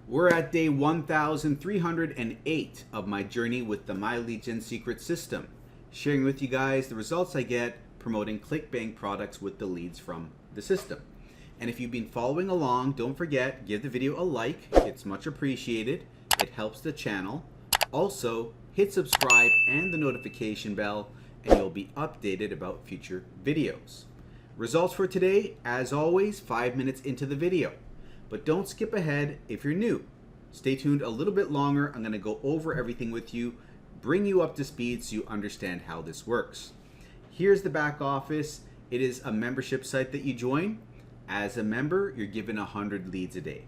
We're at day 1308 of my journey with the My Lead Gen Secret system, sharing with you guys the results I get promoting Clickbank products with the leads from the system. And if you've been following along, don't forget, give the video a like. It's much appreciated. It helps the channel. Also, hit subscribe and the notification bell, and you'll be updated about future videos. Results for today, as always, 5 minutes into the video. But don't skip ahead if you're new. Stay tuned a little bit longer. I'm going to go over everything with you, bring you up to speed so you understand how this works. Here's the back office. It is a membership site that you join. As a member, you're given 100 leads a day.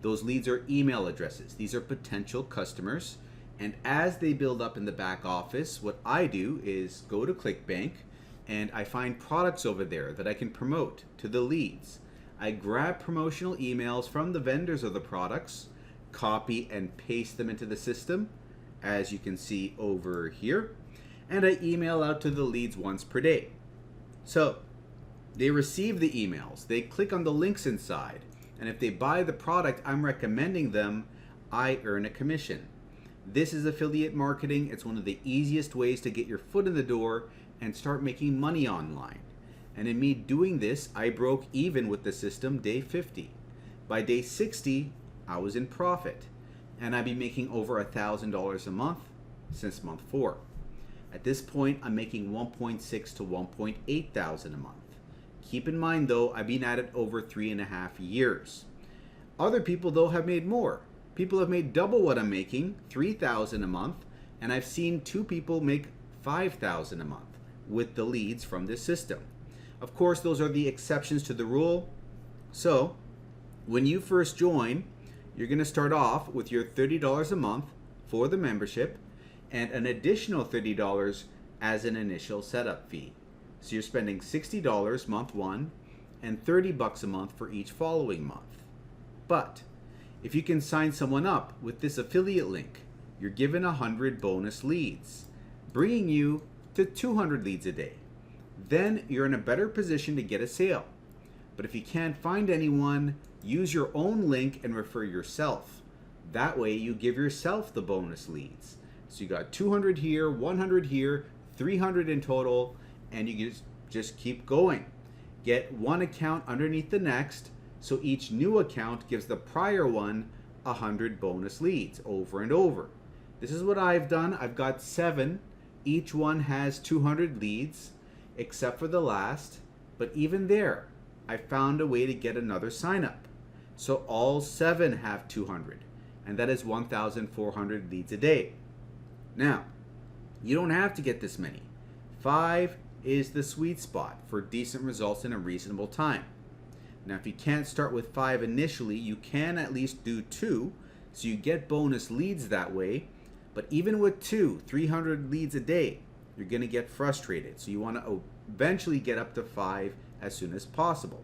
Those leads are email addresses. These are potential customers. And as they build up in the back office, what I do is go to Clickbank and I find products over there that I can promote to the leads. I grab promotional emails from the vendors of the products, copy and paste them into the system, as you can see over here, and I email out to the leads once per day. So they receive the emails, they click on the links inside, and if they buy the product I'm recommending them, I earn a commission. This is affiliate marketing. It's one of the easiest ways to get your foot in the door and start making money online. And in me doing this, I broke even with the system day 50. By day 60, I was in profit. And I've been making over $1,000 a month since month 4. At this point, I'm making $1.6 to $1.8 thousand a month. Keep in mind though, I've been at it over 3.5 years. Other people though have made more. People have made double what I'm making, $3,000 a month, and I've seen 2 people make $5,000 a month with the leads from this system. Of course, those are the exceptions to the rule. So when you first join, you're going to start off with your $30 a month for the membership and an additional $30 as an initial setup fee. So you're spending $60 month 1 and $30 a month for each following month. But if you can sign someone up with this affiliate link, you're given 100 bonus leads, bringing you to 200 leads a day. Then you're in a better position to get a sale. But if you can't find anyone, use your own link and refer yourself. That way you give yourself the bonus leads. So you got 200 here, 100 here, 300 in total, and you just keep going. Get one account underneath the next, so each new account gives the prior one 100 bonus leads over and over. This is what I've done. I've got 7. Each one has 200 leads, except for the last, but even there, I found a way to get another sign up. So all 7 have 200, and that is 1,400 leads a day. Now, you don't have to get this many. 5 is the sweet spot for decent results in a reasonable time. Now, if you can't start with 5 initially, you can at least do 2, so you get bonus leads that way. But even with 2, 300 leads a day, you're going to get frustrated. So you want to eventually get up to 5 as soon as possible.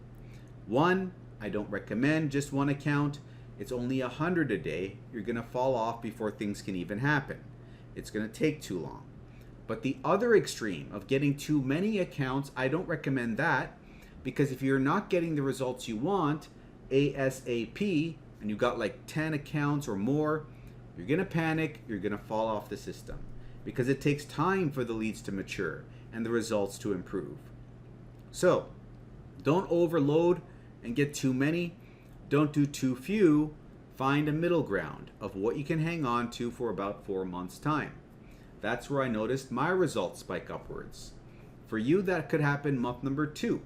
1, I don't recommend just 1 account. It's only 100 a day. You're going to fall off before things can even happen. It's going to take too long. But the other extreme of getting too many accounts, I don't recommend that, because if you're not getting the results you want ASAP and you've got like 10 accounts or more, you're going to panic, you're going to fall off the system, because it takes time for the leads to mature and the results to improve. So don't overload and get too many. Don't do too few. Find a middle ground of what you can hang on to for about 4 months' time. That's where I noticed my results spike upwards. For you, that could happen month number 2.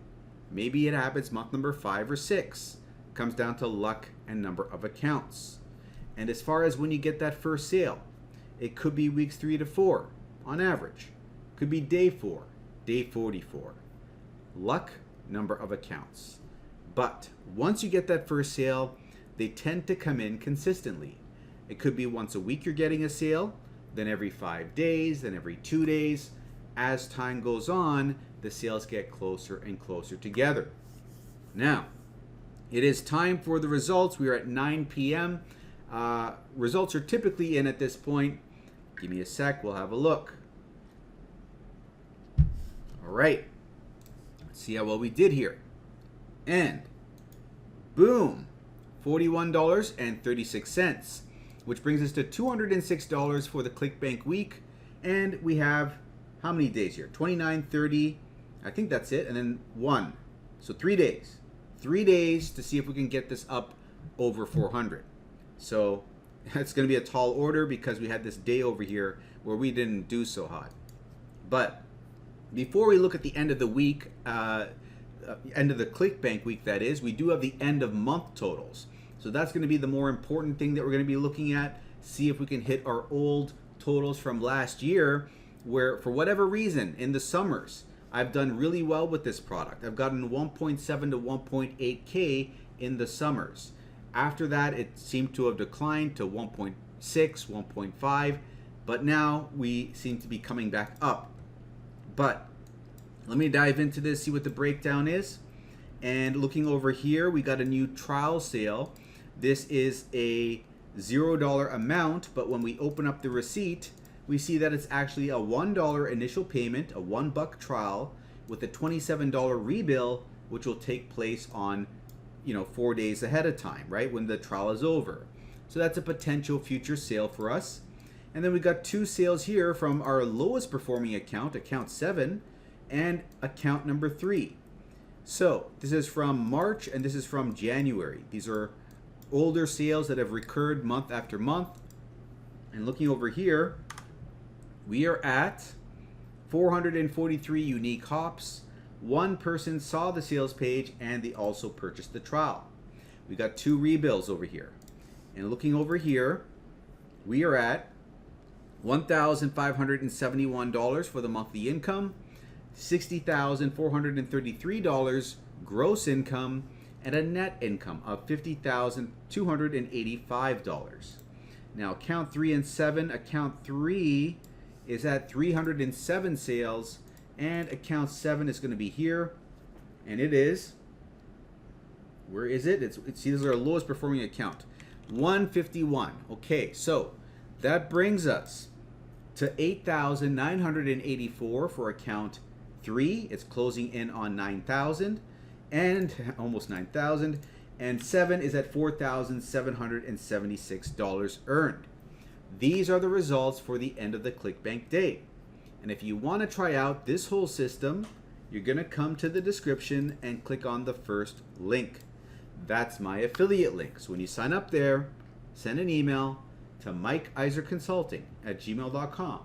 Maybe it happens month number 5 or 6. It comes down to luck and number of accounts. And as far as when you get that first sale, it could be weeks 3 to 4 on average. Could be day 4, day 44. Luck, number of accounts. But once you get that first sale, they tend to come in consistently. It could be once a week you're getting a sale, then every 5 days, then every 2 days. As time goes on, the sales get closer and closer together. Now, it is time for the results. We are at 9 p.m. Results are typically in at this point. Give me a sec, we'll have a look. All right, let's see how well we did here. And boom, $41.36, which brings us to $206 for the Clickbank week. And we have how many days here? 29, 30, I think that's it, and then 1. So 3 days. 3 days to see if we can get this up over 400. So it's going to be a tall order because we had this day over here where we didn't do so hot. But before we look at the end of the week, end of the Clickbank week, that is, we do have the end of month totals. So that's going to be the more important thing that we're going to be looking at. See if we can hit our old totals from last year, where for whatever reason in the summers I've done really well with this product. I've gotten 1.7 to 1.8K in the summers. After that, it seemed to have declined to 1.6, 1.5, but now we seem to be coming back up. But let me dive into this, see what the breakdown is. And looking over here, we got a new trial sale. This is a $0 amount, but when we open up the receipt, we see that it's actually a $1 initial payment, a $1 trial, with a $27 rebill, which will take place on 4 days ahead of time, right, when the trial is over. So that's a potential future sale for us. And then we got 2 sales here from our lowest performing account, account 7, and account number 3. So this is from March and this is from January. These are older sales that have recurred month after month. And looking over here, we are at 443 unique hops. 1 person saw the sales page and they also purchased the trial. We got 2 rebills over here. And looking over here, we are at $1,571 for the monthly income, $60,433 gross income, and a net income of $50,285. Now account 3 and 7, account 3 is at 307 sales, and account 7 is going to be here, and it is, where is it? See, this is our lowest performing account, 151. Okay, so that brings us to 8,984 for account 3. It's closing in on 9,000 and almost 9,000, and 7 is at $4,776 earned. These are the results for the end of the Clickbank day. And if you want to try out this whole system, you're going to come to the description and click on the first link. That's my affiliate link. So when you sign up there, send an email to mikeiserconsulting@gmail.com.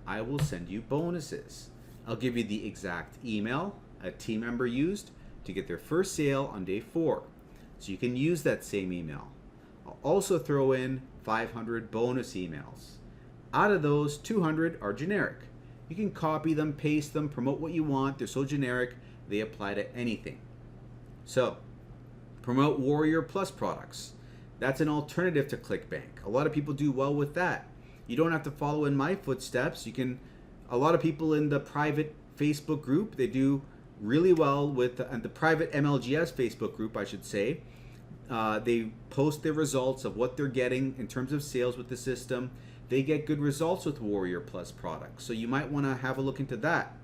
I will send you bonuses. I'll give you the exact email a team member used to get their first sale on day 4. So you can use that same email. I'll also throw in 500 bonus emails. Out of those, 200 are generic. You can copy them, paste them, promote what you want. They're so generic, they apply to anything. So, promote Warrior Plus products. That's an alternative to Clickbank. A lot of people do well with that. You don't have to follow in my footsteps. A lot of people in the private Facebook group, they do really well with the private MLGS Facebook group, I should say. They post their results of what they're getting in terms of sales with the system. They get good results with Warrior Plus products. So you might want to have a look into that.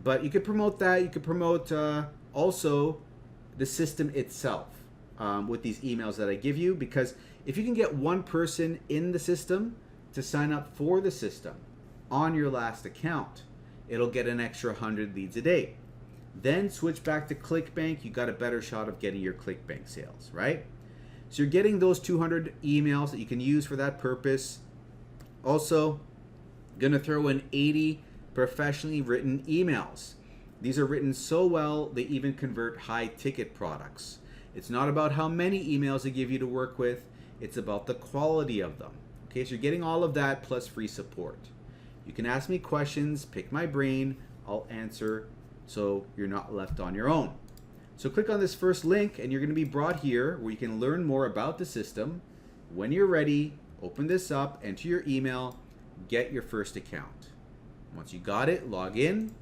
But you could promote that. You could promote also the system itself with these emails that I give you. Because if you can get 1 person in the system to sign up for the system on your last account, it'll get an extra 100 leads a day. Then switch back to Clickbank. You got a better shot of getting your Clickbank sales, right? So you're getting those 200 emails that you can use for that purpose. Also, gonna throw in 80 professionally written emails. These are written so well, they even convert high ticket products. It's not about how many emails they give you to work with, it's about the quality of them. Okay, so you're getting all of that plus free support. You can ask me questions, pick my brain, I'll answer, so you're not left on your own. So click on this first link and you're going to be brought here where you can learn more about the system. When you're ready, open this up, enter your email, get your first account. Once you got it, log in,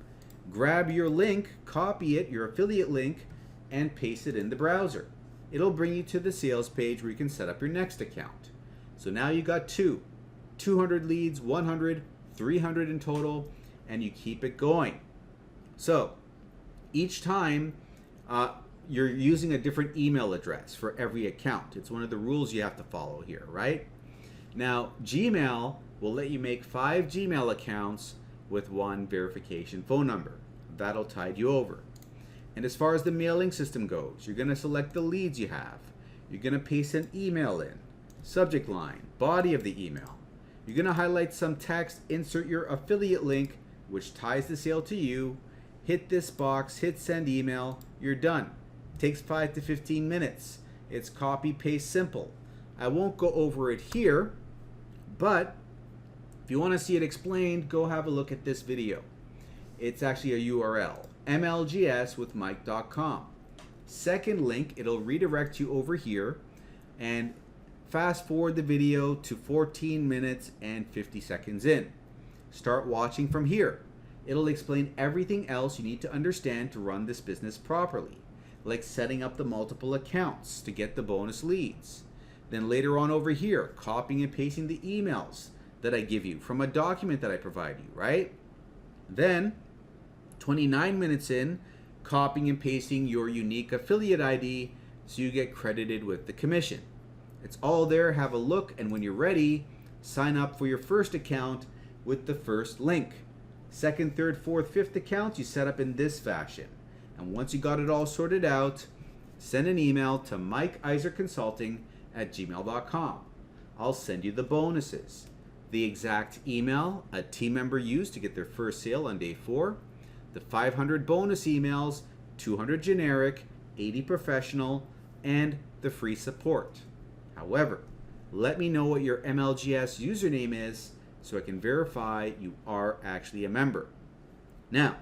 grab your link, copy it, your affiliate link, and paste it in the browser. It'll bring you to the sales page where you can set up your next account. So now you got 200 leads, 100, 300 in total, and you keep it going. So each time you're using a different email address for every account. It's one of the rules you have to follow here, right? Now, Gmail will let you make 5 Gmail accounts with 1 verification phone number. That'll tide you over. And as far as the mailing system goes, you're going to select the leads you have. You're going to paste an email in, subject line, body of the email. You're going to highlight some text, insert your affiliate link, which ties the sale to you. Hit this box, hit send email, you're done. Takes 5 to 15 minutes. It's copy, paste, simple. I won't go over it here, but if you want to see it explained, go have a look at this video. It's actually a URL, mlgswithmike.com. Second link, it'll redirect you over here, and fast forward the video to 14 minutes and 50 seconds in. Start watching from here. It'll explain everything else you need to understand to run this business properly, like setting up the multiple accounts to get the bonus leads. Then later on over here, copying and pasting the emails that I give you from a document that I provide you, right? Then, 29 minutes in, copying and pasting your unique affiliate ID so you get credited with the commission. It's all there, have a look, and when you're ready, sign up for your first account with the first link. Second, third, fourth, fifth accounts you set up in this fashion. And once you got it all sorted out, send an email to mikeiserconsulting@gmail.com. I'll send you the bonuses. The exact email a team member used to get their first sale on day 4, the 500 bonus emails, 200 generic, 80 professional, and the free support. However, let me know what your MLGS username is so I can verify you are actually a member. Now,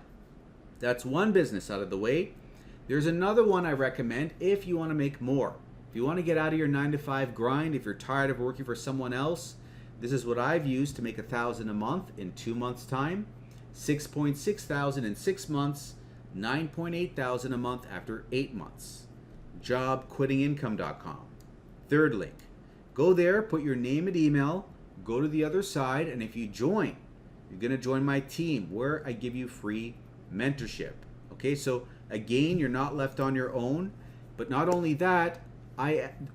that's one business out of the way. There's another one I recommend if you want to make more. If you want to get out of your 9-to-5 grind, if you're tired of working for someone else, this is what I've used to make $1,000 a month in 2 months' time, $6.6 thousand in 6 months, $9.8 thousand a month after 8 months. Jobquittingincome.com. Third link. Go there, put your name and email, go to the other side, and if you join, you're going to join my team where I give you free mentorship. Okay, so again, you're not left on your own, but not only that,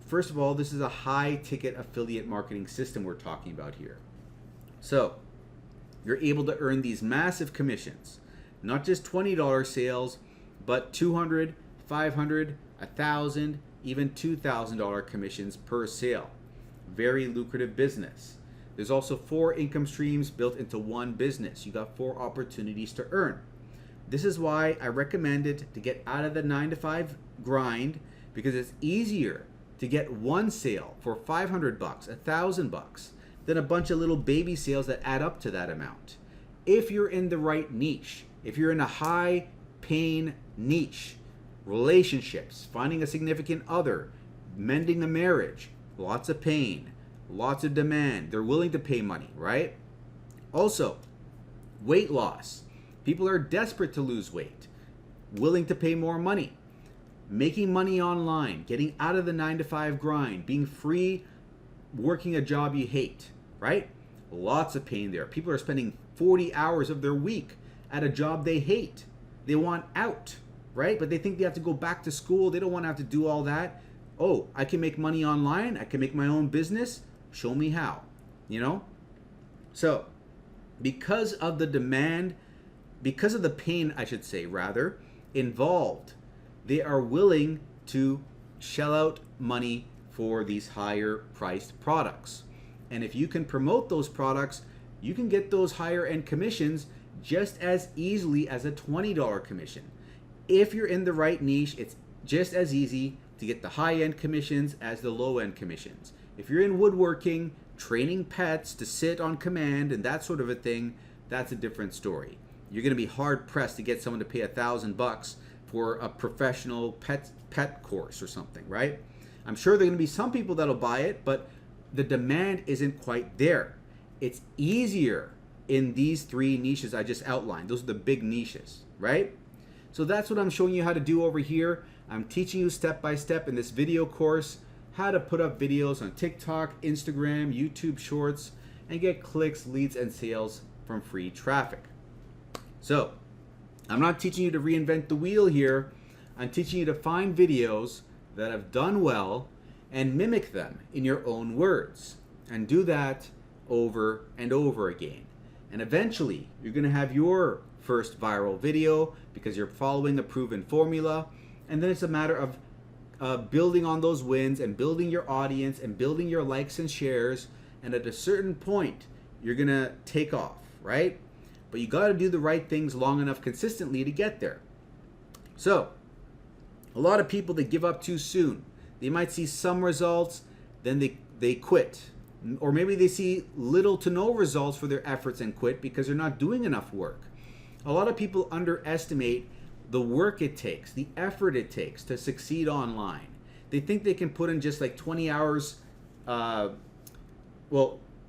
first of all, this is a high ticket affiliate marketing system we're talking about here. So you're able to earn these massive commissions, not just $20 sales, but $200, $500, $1,000, even $2,000 commissions per sale. Very lucrative business. There's also 4 income streams built into one business. You got 4 opportunities to earn. This is why I recommended to get out of the 9-to-5 grind, because it's easier to get one sale for $500, $1,000 than a bunch of little baby sales that add up to that amount. If you're in the right niche, if you're in a high pain niche, relationships, finding a significant other, mending a marriage, lots of pain, lots of demand, they're willing to pay money, right? Also, weight loss. People are desperate to lose weight, willing to pay more money. Making money online, getting out of the 9-to-5 grind, being free, working a job you hate, right? Lots of pain there. People are spending 40 hours of their week at a job they hate. They want out, right? But they think they have to go back to school. They don't want to have to do all that. Oh, I can make money online. I can make my own business. Show me how, you know? So, because of the demand, because of the pain, I should say, rather, involved, they are willing to shell out money for these higher priced products. And if you can promote those products, you can get those higher end commissions just as easily as a $20 commission. If you're in the right niche, it's just as easy to get the high end commissions as the low end commissions. If you're in woodworking, training pets to sit on command and that sort of a thing, that's a different story. You're going to be hard pressed to get someone to pay $1,000 for a professional pet course or something, right? I'm sure there are going to be some people that'll buy it, but the demand isn't quite there. It's easier in these 3 niches I just outlined. Those are the big niches, right? So that's what I'm showing you how to do over here. I'm teaching you step by step in this video course how to put up videos on TikTok, Instagram, YouTube Shorts, and get clicks, leads, and sales from free traffic. So I'm not teaching you to reinvent the wheel here. I'm teaching you to find videos that have done well and mimic them in your own words. And do that over and over again. And eventually, you're going to have your first viral video because you're following a proven formula. And then it's a matter of building on those wins and building your audience and building your likes and shares. And at a certain point, you're going to take off, right? But you got to do the right things long enough consistently to get there. So, a lot of people, they give up too soon. They might see some results, then they quit. Or maybe they see little to no results for their efforts and quit because they're not doing enough work. A lot of people underestimate the work it takes, the effort it takes to succeed online. They think they can put in just like 20 hours. Well,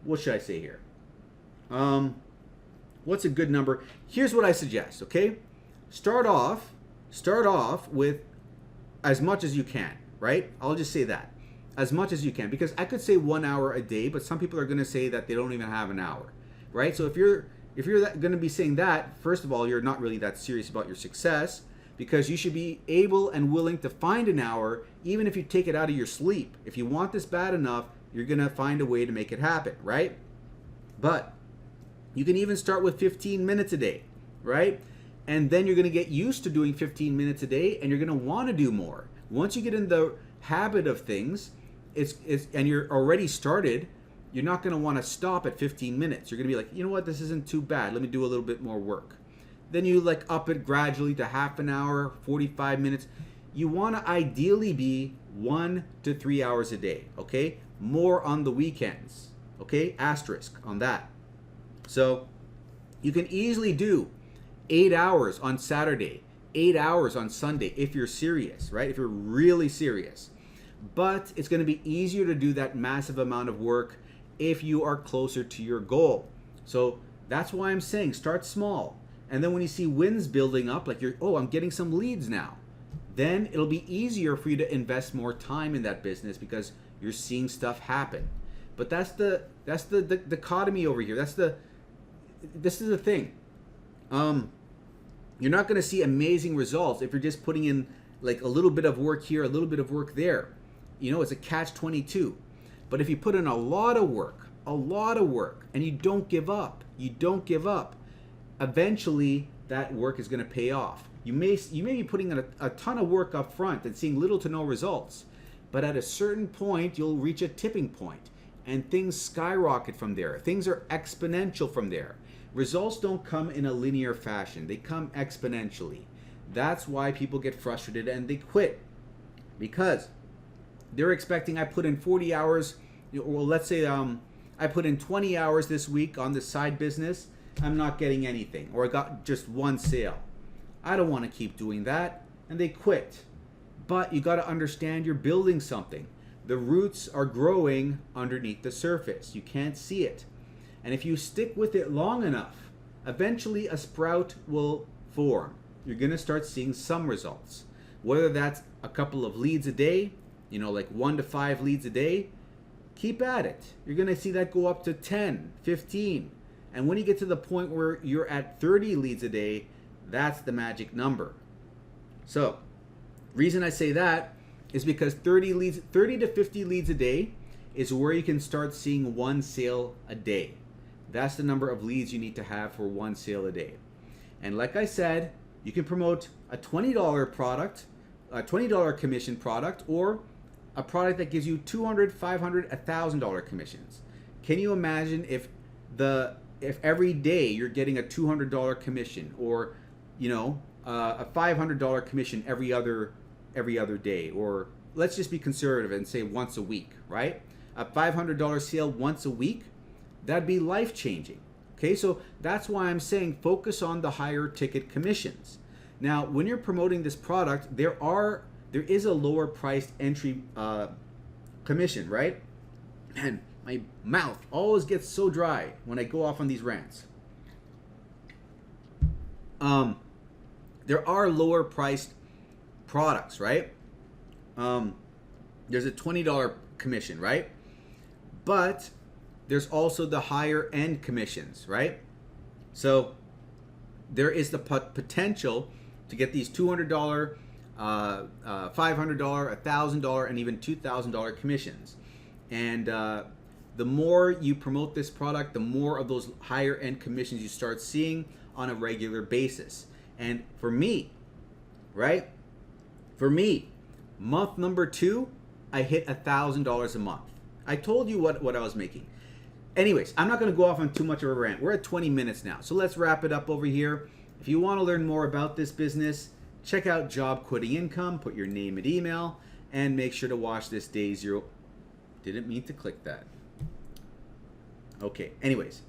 what should I say here? What's a good number? Here's what I suggest, okay? Start off with as much as you can, right? I'll just say that. As much as you can, because I could say 1 hour a day, but some people are going to say that they don't even have an hour, right? So if you're going to be saying that, first of all, you're not really that serious about your success, because you should be able and willing to find an hour, even if you take it out of your sleep. If you want this bad enough, you're going to find a way to make it happen, right? But you can even start with 15 minutes a day, right? And then you're going to get used to doing 15 minutes a day, and you're going to want to do more. Once you get in the habit of things, and you're already started, you're not going to want to stop at 15 minutes. You're going to be like, you know what, this isn't too bad. Let me do a little bit more work. Then you like up it gradually to half an hour, 45 minutes. You want to ideally be 1 to 3 hours a day, okay? More on the weekends, okay? Asterisk on that. So you can easily do 8 hours on Saturday, 8 hours on Sunday if you're serious, right? If you're really serious. But it's going to be easier to do that massive amount of work if you are closer to your goal. So that's why I'm saying start small. And then when you see wins building up, like I'm getting some leads now, then it'll be easier for you to invest more time in that business because you're seeing stuff happen. But that's the dichotomy over here. This is the thing. You're not going to see amazing results if you're just putting in like a little bit of work here, a little bit of work there. You know, it's a catch-22. But if you put in a lot of work, and you don't give up, eventually that work is going to pay off. You may be putting in a ton of work up front and seeing little to no results. But at a certain point, you'll reach a tipping point, and things skyrocket from there. Things are exponential from there. Results don't come in a linear fashion. They come exponentially. That's why people get frustrated and they quit, because they're expecting I put in 40 hours, well, let's say I put in 20 hours this week on this side business, I'm not getting anything, or I got just one sale. I don't want to keep doing that, and they quit. But you got to understand you're building something. The roots are growing underneath the surface. You can't see it. And if you stick with it long enough, eventually a sprout will form. You're going to start seeing some results. Whether that's a couple of leads a day, like 1 to 5 leads a day, keep at it. You're going to see that go up to 10, 15. And when you get to the point where you're at 30 leads a day, that's the magic number. So, reason I say that is because 30 to 50 leads a day is where you can start seeing 1 sale a day. That's the number of leads you need to have for 1 sale a day. And like I said, you can promote a $20 product, a $20 commission product, or a product that gives you $200, $500, $1,000 commissions. Can you imagine if every day you're getting a $200 commission, or a $500 commission every other day, or let's just be conservative and say once a week, right? A $500 sale once a week, that'd be life-changing. Okay, so that's why I'm saying focus on the higher ticket commissions. Now, when you're promoting this product, there is a lower priced entry commission, right? And my mouth always gets so dry when I go off on these rants. There are lower priced products, right? There's a $20 commission, right? But there's also the higher end commissions, right? So there is the potential to get these $200 $500, $1,000, and even $2,000 commissions. And the more you promote this product, the more of those higher end commissions you start seeing on a regular basis. And for me, right? For me, month number 2, I hit $1,000 a month. I told you what I was making. Anyways, I'm not going to go off on too much of a rant. We're at 20 minutes now. So let's wrap it up over here. If you want to learn more about this business, check out Job Quitting Income, put your name and email, and make sure to watch this day 0. Didn't mean to click that. Okay, anyways,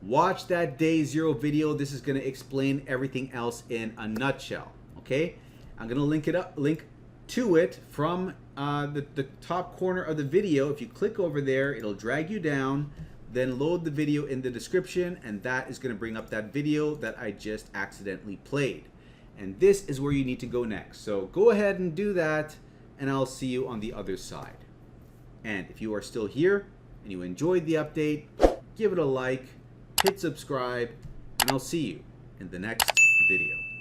watch that day 0 video. This is going to explain everything else in a nutshell. Okay, I'm going to link to it from the top corner of the video. If you click over there, it'll drag you down, then load the video in the description, and that is going to bring up that video that I just accidentally played. And this is where you need to go next. So go ahead and do that, and I'll see you on the other side. And if you are still here and you enjoyed the update, give it a like, hit subscribe, and I'll see you in the next video.